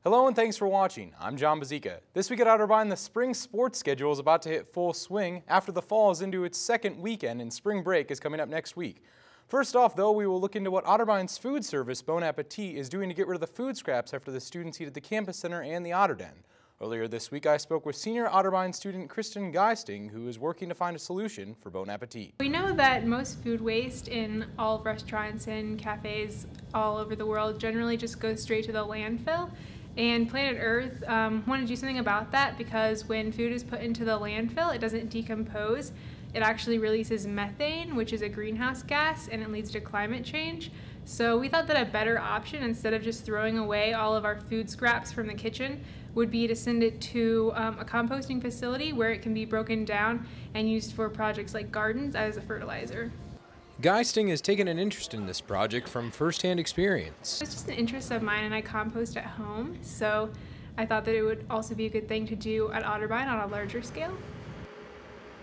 Hello and thanks for watching. I'm Jon Bozeka. This week at Otterbein, the spring sports schedule is about to hit full swing after the fall is into its second weekend and spring break is coming up next week. First off, though, we will look into what Otterbein's food service, Bon Appetit, is doing to get rid of the food scraps after the students eat at the campus center and the Otter Den. Earlier this week, I spoke with senior Otterbein student Kristen Geisting, who is working to find a solution for Bon Appetit. We know that most food waste in all restaurants and cafes all over the world generally just goes straight to the landfill. And Planet Earth wanted to do something about that because when food is put into the landfill, it doesn't decompose. It actually releases methane, which is a greenhouse gas, and it leads to climate change. So we thought that a better option, instead of just throwing away all of our food scraps from the kitchen, would be to send it to a composting facility where it can be broken down and used for projects like gardens as a fertilizer. Geisting has taken an interest in this project from first-hand experience. It's just an interest of mine, and I compost at home, so I thought that it would also be a good thing to do at Otterbein on a larger scale.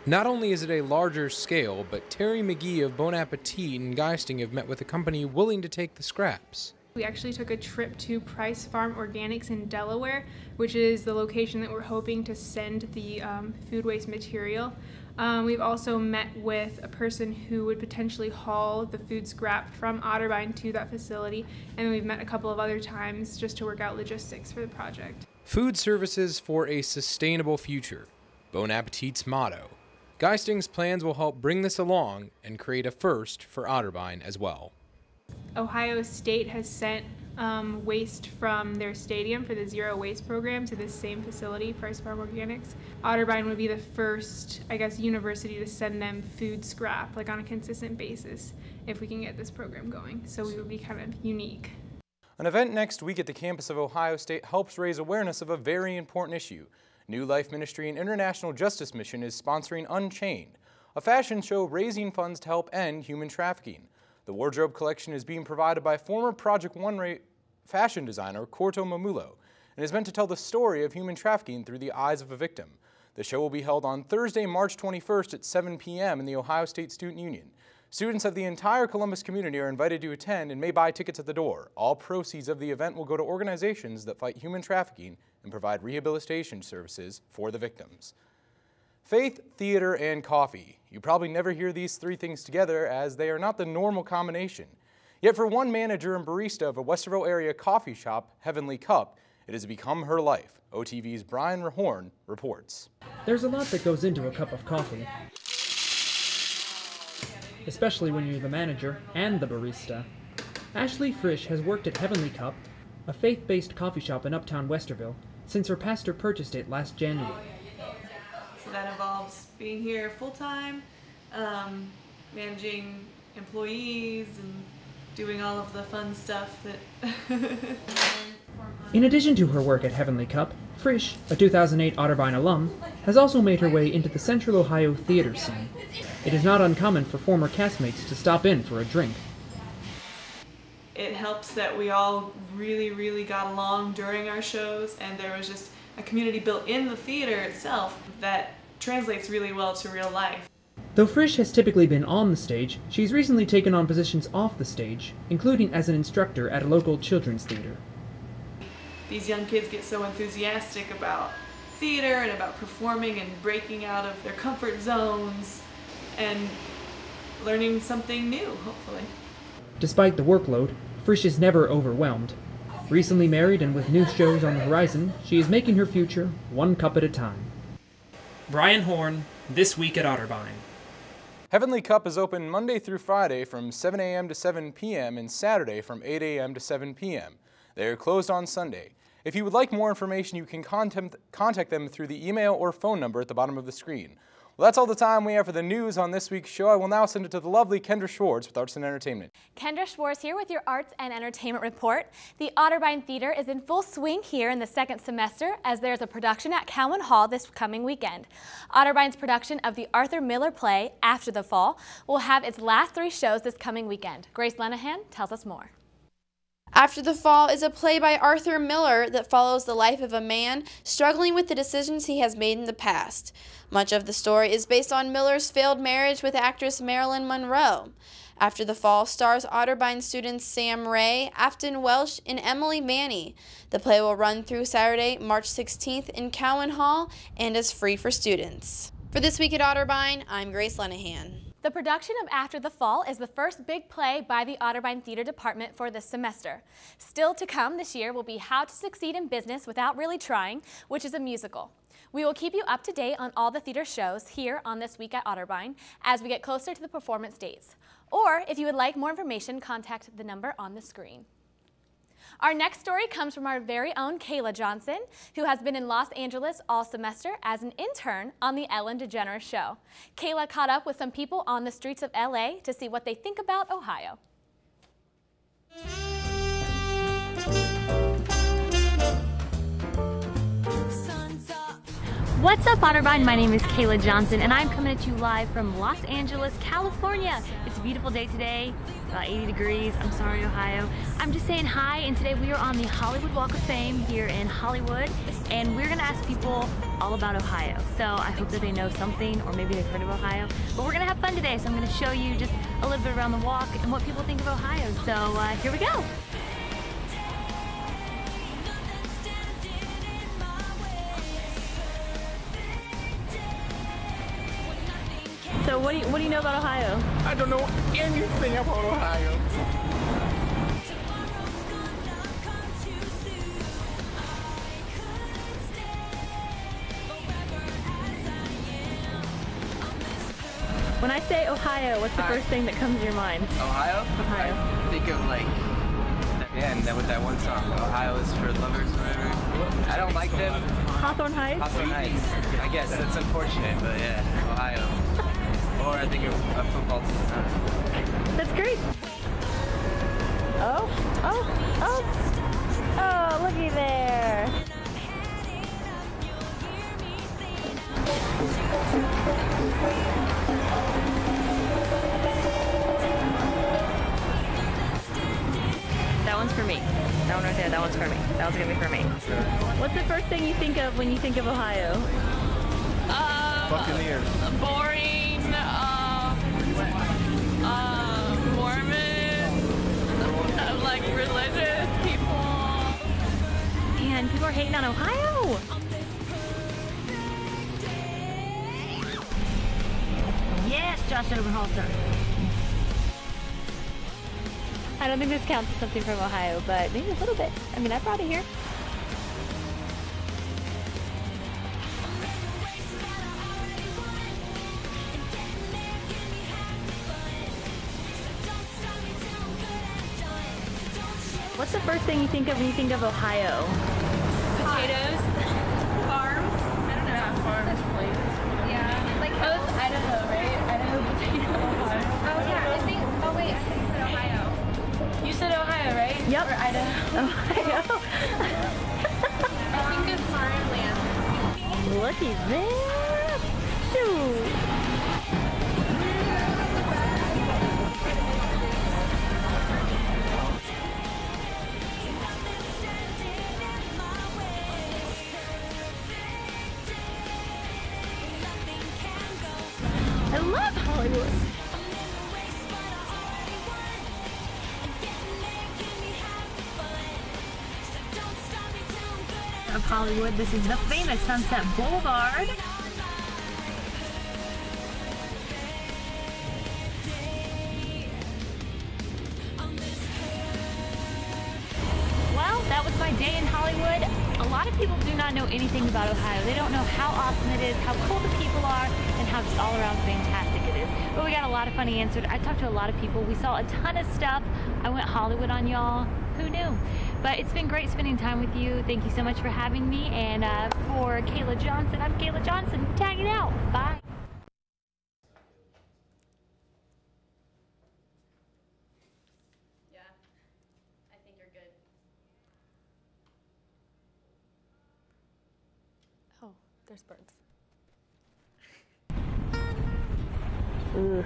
Not only is it a larger scale, but Terry McGee of Bon Appetit and Geisting have met with a company willing to take the scraps. We actually took a trip to Price Farm Organics in Delaware, which is the location that we're hoping to send the food waste material. We've also met with a person who would potentially haul the food scrap from Otterbein to that facility, and we've met a couple of other times just to work out logistics for the project. Food services for a sustainable future, Bon Appetit's motto. Geisting's plans will help bring this along and create a first for Otterbein as well. Ohio State has sent waste from their stadium for the Zero Waste program to this same facility, Price Farm Organics. Otterbein would be the first, university to send them food scrap, on a consistent basis, if we can get this program going. So we would be kind of unique. An event next week at the campus of Ohio State helps raise awareness of a very important issue. New Life Ministry and International Justice Mission is sponsoring Unchained, a fashion show raising funds to help end human trafficking. The wardrobe collection is being provided by former Project One fashion designer Corto Mamulo and is meant to tell the story of human trafficking through the eyes of a victim. The show will be held on Thursday, March 21st at 7 p.m. in the Ohio State Student Union. Students of the entire Columbus community are invited to attend and may buy tickets at the door. All proceeds of the event will go to organizations that fight human trafficking and provide rehabilitation services for the victims. Faith, theater, and coffee. You probably never hear these three things together as they are not the normal combination. Yet for one manager and barista of a Westerville area coffee shop, Heavenly Cup, it has become her life. OTV's Brian Rahorn reports. There's a lot that goes into a cup of coffee, especially when you're the manager and the barista. Ashley Frisch has worked at Heavenly Cup, a faith-based coffee shop in uptown Westerville, since her pastor purchased it last January. So that involves being here full-time, managing employees, and doing all of the fun stuff that... In addition to her work at Heavenly Cup, Frisch, a 2008 Otterbein alum, has also made her way into the Central Ohio theater scene. It is not uncommon for former castmates to stop in for a drink. It helps that we all really got along during our shows, and there was just a community built in the theater itself that translates really well to real life. Though Frisch has typically been on the stage, she's recently taken on positions off the stage, including as an instructor at a local children's theater. These young kids get so enthusiastic about theater and about performing and breaking out of their comfort zones and learning something new, hopefully. Despite the workload, Frisch is never overwhelmed. Recently married and with new shows on the horizon, she is making her future one cup at a time. Brian Horn, This Week at Otterbein. Heavenly Cup is open Monday through Friday from 7 a.m. to 7 p.m. and Saturday from 8 a.m. to 7 p.m. They are closed on Sunday. If you would like more information, you can contact them through the email or phone number at the bottom of the screen. Well, that's all the time we have for the news on this week's show. I will now send it to the lovely Kendra Schwarz with Arts and Entertainment. Kendra Schwarz here with your Arts and Entertainment report. The Otterbein Theater is in full swing here in the second semester as there's a production at Cowan Hall this coming weekend. Otterbein's production of the Arthur Miller play, After the Fall, will have its last 3 shows this coming weekend. Grace Lenahan tells us more. After the Fall is a play by Arthur Miller that follows the life of a man struggling with the decisions he has made in the past. Much of the story is based on Miller's failed marriage with actress Marilyn Monroe. After the Fall stars Otterbein students Sam Ray, Afton Welsh, and Emily Manny. The play will run through Saturday, March 16th in Cowan Hall and is free for students. For This Week at Otterbein, I'm Grace Lenahan. The production of After the Fall is the first big play by the Otterbein Theater Department for this semester. Still to come this year will be How to Succeed in Business Without Really Trying, which is a musical. We will keep you up to date on all the theater shows here on This Week at Otterbein as we get closer to the performance dates. Or if you would like more information, contact the number on the screen. Our next story comes from our very own Kayla Johnson, who has been in Los Angeles all semester as an intern on the Ellen DeGeneres Show. Kayla caught up with some people on the streets of LA to see what they think about Ohio. What's up, Otterbein? My name is Kayla Johnson, and I'm coming at you live from Los Angeles, California. It's a beautiful day today, about 80 degrees. I'm sorry, Ohio. I'm just saying hi, and today we are on the Hollywood Walk of Fame here in Hollywood, and we're gonna ask people all about Ohio. So I hope that they know something, or maybe they've heard of Ohio. But we're gonna have fun today, so I'm gonna show you just a little bit around the walk and what people think of Ohio. So here we go. So what do you know about Ohio? I don't know anything about Ohio. When I say Ohio, what's the first thing that comes to your mind? Ohio? Ohio. I think of like, yeah, and that with that one song, Ohio is for lovers, whatever. I don't like them. Hawthorne Heights? Hawthorne Heights. I guess that's unfortunate, but yeah, Ohio. Or I think of a football team. That's great. Oh, looky there. That one's for me. That one right there, that one's for me. That one's gonna be for me. What's the first thing you think of when you think of Ohio? Buccaneers. Boring. Mormon. Like religious people. Man, people are hating on Ohio. Yes, Josh Oberholzer. I don't think this counts as something from Ohio, but maybe a little bit. I mean, I brought it here. What's the first thing you think of when you think of Ohio? Potatoes. Farms. I don't know. Yeah, farms, please. Yeah. Like it's Idaho, right? Idaho potato farm. Oh yeah, I think. Oh wait, I think you said Ohio. You said Ohio, right? Yep. Or Idaho. Ohio. I think it's farmland. Looky there. Shoot. I love Hollywood. Of Hollywood, this is the famous Sunset Boulevard. Well, that was my day in Hollywood. A lot of people do not know anything about Ohio. They don't know how awesome it is, how cool the people are, and how just all around fantastic it is. But we got a lot of funny answers. I talked to a lot of people. We saw a ton of stuff. I went Hollywood on y'all. Who knew? But it's been great spending time with you. Thank you so much for having me. And for Kayla Johnson, I'm Kayla Johnson. Tagging out. Bye. Yeah, I think you're good. Oh, there's birds. Ooh.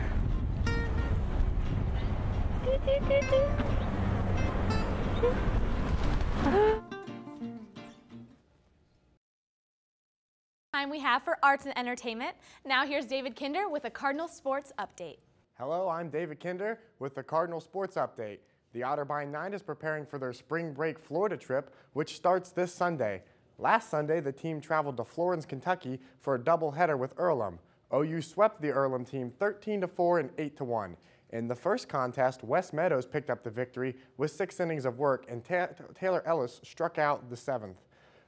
Time we have for arts and entertainment. Now here's David Kinder with a Cardinal Sports update. Hello, I'm David Kendra with the Cardinal Sports Update. The Otterbein 9 is preparing for their spring break Florida trip, which starts this Sunday. Last Sunday, the team traveled to Florence, Kentucky for a doubleheader with Earlham. OU swept the Earlham team 13-4 and 8-1. In the first contest, West Meadows picked up the victory with 6 innings of work, and Taylor Ellis struck out the 7th.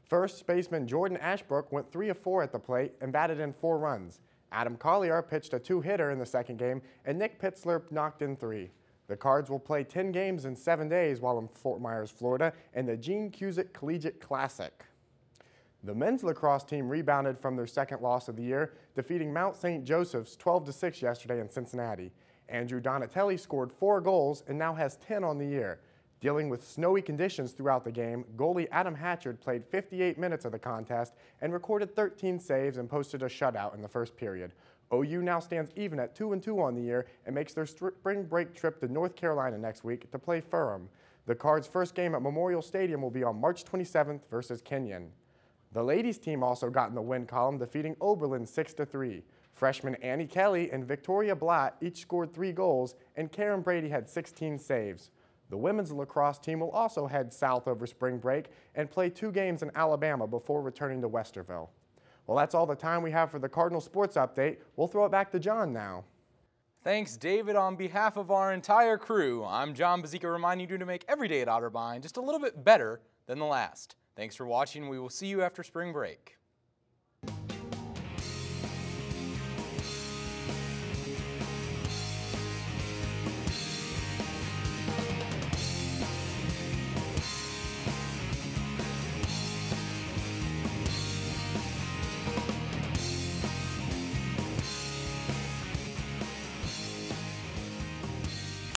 First baseman Jordan Ashbrook went 3 of 4 at the plate and batted in 4 runs. Adam Collier pitched a 2-hitter in the second game, and Nick Pitzler knocked in 3. The Cards will play 10 games in 7 days while in Fort Myers, Florida, in the Gene Cusick Collegiate Classic. The men's lacrosse team rebounded from their second loss of the year, defeating Mount St. Joseph's 12-6 yesterday in Cincinnati. Andrew Donatelli scored 4 goals and now has 10 on the year. Dealing with snowy conditions throughout the game, goalie Adam Hatchard played 58 minutes of the contest and recorded 13 saves and posted a shutout in the first period. OU now stands even at 2-2 on the year and makes their spring break trip to North Carolina next week to play Ferrum. The Cards' first game at Memorial Stadium will be on March 27th versus Kenyon. The ladies' team also got in the win column, defeating Oberlin 6-3. Freshmen Annie Kelly and Victoria Blatt each scored 3 goals, and Karen Brady had 16 saves. The women's lacrosse team will also head south over spring break and play 2 games in Alabama before returning to Westerville. Well, that's all the time we have for the Cardinal Sports Update. We'll throw it back to John now. Thanks, David. On behalf of our entire crew, I'm Jon Bozeka, reminding you to make every day at Otterbein just a little bit better than the last. Thanks for watching. We will see you after spring break.